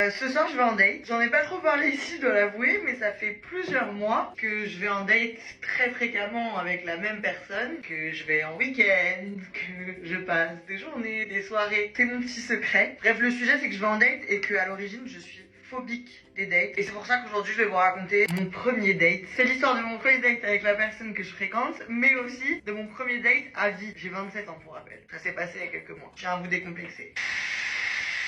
Ce soir je vais en date. J'en ai pas trop parlé ici, je dois l'avouer, mais ça fait plusieurs mois que je vais en date très fréquemment avec la même personne, que je vais en week-end, que je passe des journées, des soirées. C'est mon petit secret. Bref, le sujet c'est que je vais en date et que à l'origine je suis phobique des dates. Et c'est pour ça qu'aujourd'hui je vais vous raconter mon premier date. C'est l'histoire de mon premier date avec la personne que je fréquente, mais aussi de mon premier date à vie. J'ai 27 ans pour rappel. Ça s'est passé il y a quelques mois. Je tiens à vous décomplexer.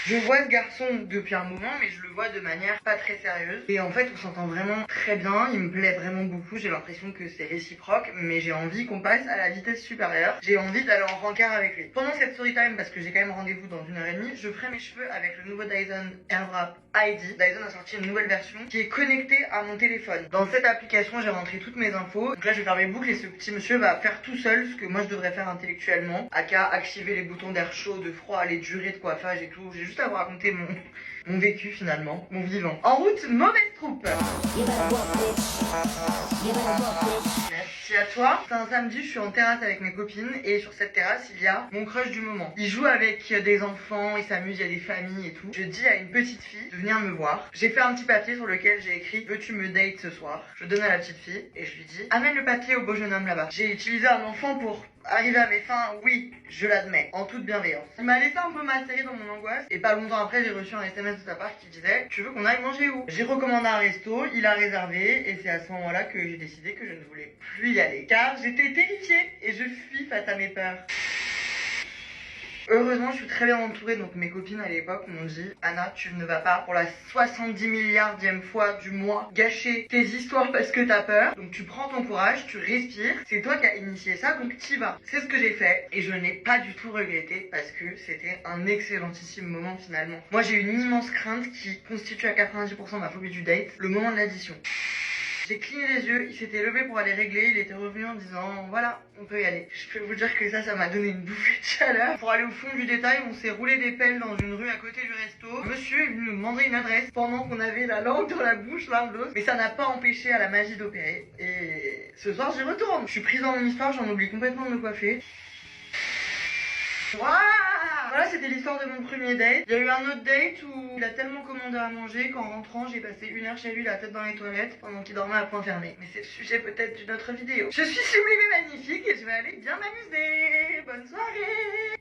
Je vois ce garçon depuis un moment, mais je le vois de manière pas très sérieuse. Et en fait, on s'entend vraiment très bien, il me plaît vraiment beaucoup, j'ai l'impression que c'est réciproque, mais j'ai envie qu'on passe à la vitesse supérieure. J'ai envie d'aller en rencard avec lui. Pendant cette story time, parce que j'ai quand même rendez-vous dans 1h30, je ferai mes cheveux avec le nouveau Dyson Airwrap ID. Dyson a sorti une nouvelle version qui est connectée à mon téléphone. Dans cette application, j'ai rentré toutes mes infos. Donc là, je vais faire mes boucles et ce petit monsieur va faire tout seul ce que moi je devrais faire intellectuellement. Aka activer les boutons d'air chaud, de froid, les durées de coiffage et tout. J'ai juste à vous raconter mon vécu finalement, mon vivant. En route, mauvaise troupe. Merci à toi. C'est un samedi, je suis en terrasse avec mes copines et sur cette terrasse, il y a mon crush du moment. Il joue avec des enfants, il s'amuse, il y a des familles et tout. Je dis à une petite fille de venir me voir. J'ai fait un petit papier sur lequel j'ai écrit « Veux-tu me date ce soir ?» Je donne à la petite fille et je lui dis « Amène le papier au beau jeune homme là-bas. » J'ai utilisé un enfant pour arriver à mes fins, oui, je l'admets, en toute bienveillance. Il m'a laissé un peu macérer dans mon angoisse et pas longtemps après, j'ai reçu un SMS de sa part qui disait « Tu veux qu'on aille manger où ?» J'ai recommandé un resto, il a réservé et c'est à ce moment-là que j'ai décidé que je ne voulais plus y aller car j'étais terrifiée et je fuis face à mes peurs. Heureusement, je suis très bien entourée, donc mes copines à l'époque m'ont dit « Anna, tu ne vas pas pour la 70 milliardième fois du mois gâcher tes histoires parce que t'as peur. Donc tu prends ton courage, tu respires, c'est toi qui as initié ça, donc t'y vas. » C'est ce que j'ai fait et je n'ai pas du tout regretté parce que c'était un excellentissime moment finalement. Moi j'ai une immense crainte qui constitue à 90% ma phobie du date, le moment de l'addition. J'ai cligné les yeux, il s'était levé pour aller régler, il était revenu en disant voilà, on peut y aller. Je peux vous dire que ça m'a donné une bouffée de chaleur. Pour aller au fond du détail, on s'est roulé des pelles dans une rue à côté du resto. Monsieur est venu nous demander une adresse pendant qu'on avait la langue dans la bouche l'un de l'autre. Mais ça n'a pas empêché à la magie d'opérer. Et ce soir j'y retourne. Je suis prise dans mon histoire, j'en oublie complètement de me coiffer. Waouh! Voilà, c'était l'histoire de mon premier date. Il y a eu un autre date où il a tellement commandé à manger qu'en rentrant, j'ai passé 1 heure chez lui, la tête dans les toilettes, pendant qu'il dormait à point fermé. Mais c'est le sujet peut-être d'une autre vidéo. Je suis sublime et magnifique et je vais aller bien m'amuser. Bonne soirée!